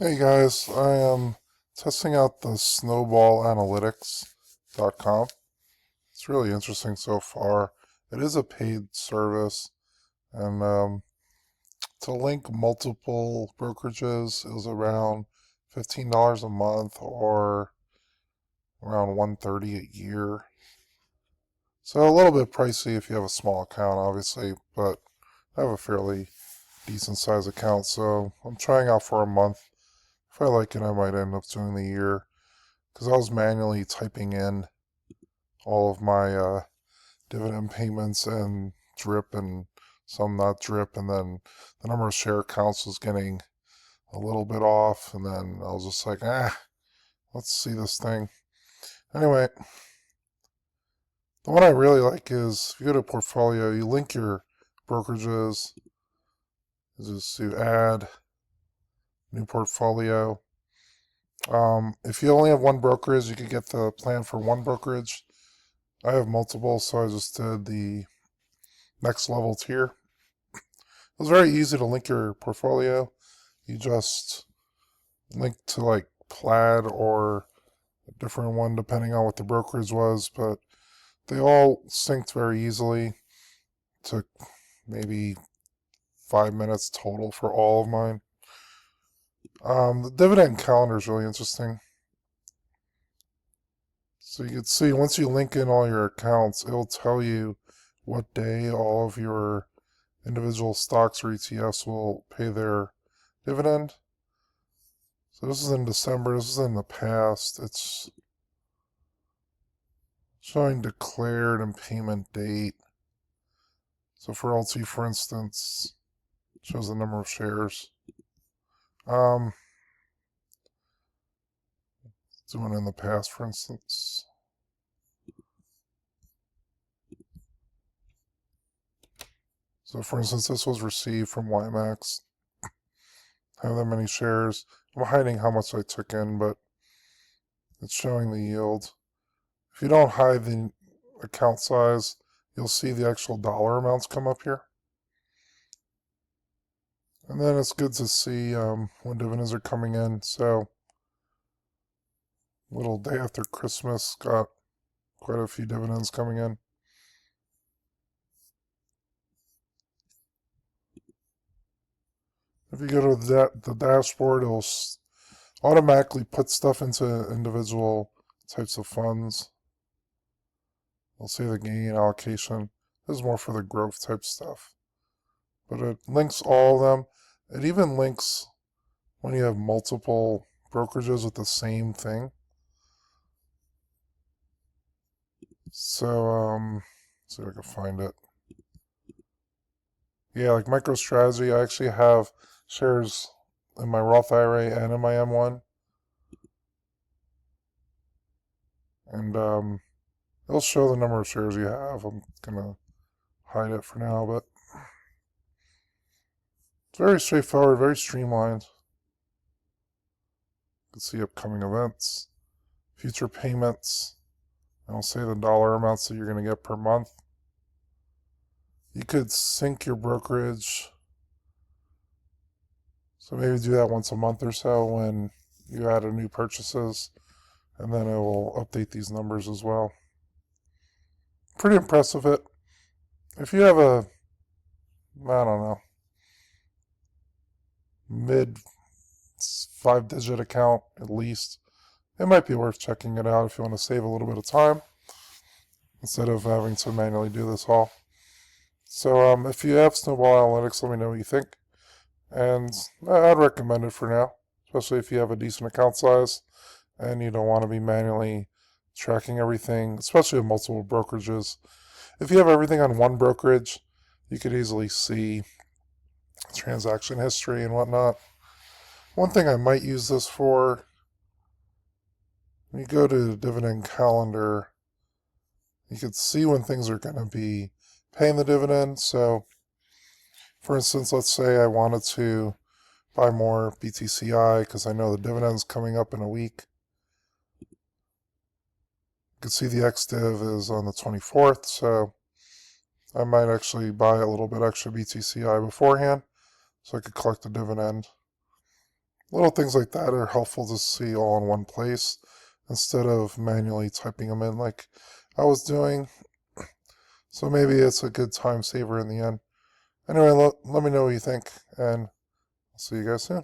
Hey guys, I am testing out the Snowball Analytics.com. It's really interesting so far. It is a paid service, and to link multiple brokerages is around $15 a month or around $130 a year. So a little bit pricey if you have a small account, obviously, but I have a fairly decent size account, so I'm trying out for a month. If I like it, I might end up doing the year. Because I was manually typing in all of my dividend payments and drip and some not drip, and then the number of share counts was getting a little bit off, and then I was just like, let's see this thing. Anyway, the one I really like is if you go to portfolio, you link your brokerages, just you add new portfolio. If you only have one brokerage, you could get the plan for one brokerage. I have multiple, so I just did the next level tier. It was very easy to link your portfolio. You just link to like Plaid or a different one depending on what the brokerage was, but they all synced very easily. Took maybe 5 minutes total for all of mine. The dividend calendar is really interesting. So you can see once you link in all your accounts, it'll tell you what day all of your individual stocks or ETFs will pay their dividend. So this is in December, this is in the past. It's showing declared and payment date. So for LT, for instance, it shows the number of shares. Doing in the past, for instance. So for instance, this was received from YMAX. Have that many shares. I'm hiding how much I took in, but it's showing the yield. If you don't hide the account size, you'll see the actual dollar amounts come up here. And then it's good to see when dividends are coming in. So, little day after Christmas, got quite a few dividends coming in. If you go to the dashboard, it'll automatically put stuff into individual types of funds. I'll see the gain allocation. This is more for the growth type stuff. But it links all of them. It even links when you have multiple brokerages with the same thing. So, let's see if I can find it. Yeah, like MicroStrategy, I actually have shares in my Roth IRA and in my M1. And it'll show the number of shares you have. I'm going to hide it for now, but it's very straightforward, very streamlined. You can see upcoming events, future payments. I'll say the dollar amounts that you're going to get per month. You could sync your brokerage. So maybe do that once a month or so when you add a new purchases, and then it will update these numbers as well. Pretty impressive. If you have a, I don't know, mid 5-digit account at least, it might be worth checking it out if you want to save a little bit of time instead of having to manually do this all. So if you have Snowball Analytics, let me know what you think. And I'd recommend it for now, especially if you have a decent account size and you don't want to be manually tracking everything, especially with multiple brokerages. If you have everything on one brokerage, you could easily see transaction history and whatnot. One thing I might use this for, when you go to the dividend calendar, you could see when things are going to be paying the dividend. So, for instance, let's say I wanted to buy more BTCI because I know the dividend's coming up in a week. You can see the ex-div is on the 24th, so I might actually buy a little bit extra BTCI beforehand so I could collect the dividend. little things like that are helpful to see all in one place instead of manually typing them in like I was doing. So maybe it's a good time saver in the end. Anyway, let me know what you think, and I'll see you guys soon.